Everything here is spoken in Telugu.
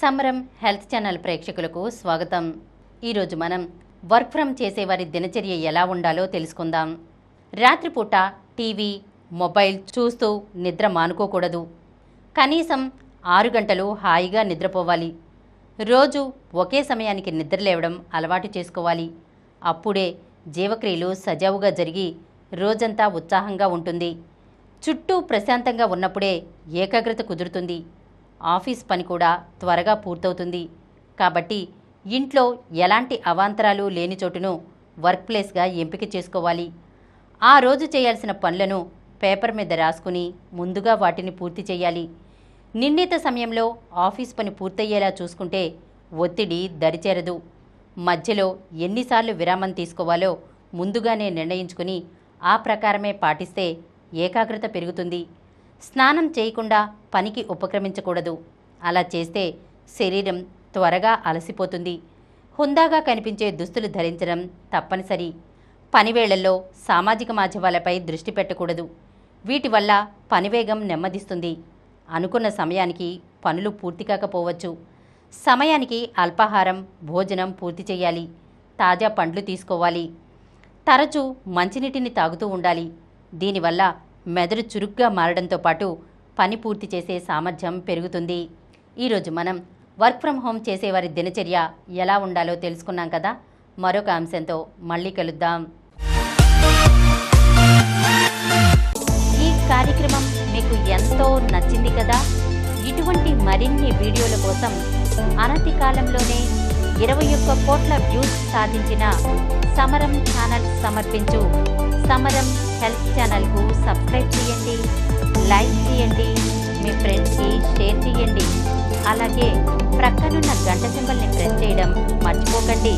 సమరం హెల్త్ ఛానల్ ప్రేక్షకులకు స్వాగతం. ఈరోజు మనం వర్క్ ఫ్రమ్ చేసేవారి దినచర్య ఎలా ఉండాలో తెలుసుకుందాం. రాత్రిపూట టీవీ, మొబైల్ చూస్తూ నిద్ర మానుకోకూడదు. కనీసం 6 గంటలు హాయిగా నిద్రపోవాలి. రోజు ఒకే సమయానికి నిద్రలేవడం అలవాటు చేసుకోవాలి. అప్పుడే జీవక్రియలు సజావుగా జరిగి రోజంతా ఉత్సాహంగా ఉంటుంది. చుట్టూ ప్రశాంతంగా ఉన్నప్పుడే ఏకాగ్రత కుదురుతుంది. ఆఫీస్ పని కూడా త్వరగా పూర్తవుతుంది. కాబట్టి ఇంట్లో ఎలాంటి అవాంతరాలు లేని చోటును వర్క్ ప్లేస్గా ఎంపిక చేసుకోవాలి. ఆ రోజు చేయాల్సిన పనులను పేపర్ మీద రాసుకుని ముందుగా వాటిని పూర్తి చేయాలి. నిర్ణీత సమయంలో ఆఫీస్ పని పూర్తయ్యేలా చూసుకుంటే ఒత్తిడి దరిచేరదు. మధ్యలో ఎన్నిసార్లు విరామం తీసుకోవాలో ముందుగానే నిర్ణయించుకుని ఆ ప్రకారమే పాటిస్తే ఏకాగ్రత పెరుగుతుంది. స్నానం చేయకుండా పనికి ఉపక్రమించకూడదు. అలా చేస్తే శరీరం త్వరగా అలసిపోతుంది. హుందాగా కనిపించే దుస్తులు ధరించడం తప్పనిసరి. పనివేళల్లో సామాజిక మాధ్యమాలపై దృష్టి పెట్టకూడదు. వీటి వల్ల పనివేగం నెమ్మదిస్తుంది. అనుకున్న సమయానికి పనులు పూర్తి కాకపోవచ్చు. సమయానికి అల్పాహారం, భోజనం పూర్తి చేయాలి. తాజా పండ్లు తీసుకోవాలి. తరచూ మంచినీటిని తాగుతూ ఉండాలి. దీనివల్ల మెదడు చురుగ్గా మారడంతో పాటు పని పూర్తి చేసే సామర్థ్యం పెరుగుతుంది. ఈరోజు మనం వర్క్ ఫ్రమ్ హోమ్ చేసేవారి దినచర్య ఎలా ఉండాలో తెలుసుకున్నాం కదా. మరొక అంశంతో మళ్ళీ కలుద్దాం. ఈ కార్యక్రమం మీకు ఎంతో నచ్చింది కదా. ఇటువంటి మరిన్ని వీడియోల కోసం అనతి కాలంలోనే 21 కోట్ల వ్యూస్ సాధించిన సమరం ఛానల్ సమర్పించు సమరం హెల్త్ ఛానల్కు సబ్స్క్రైబ్ చేయండి, లైక్ చేయండి, మీ ఫ్రెండ్స్కి షేర్ చేయండి. అలాగే ప్రక్కనున్న గంట సింబల్ని ప్రెస్ చేయడం మర్చిపోకండి.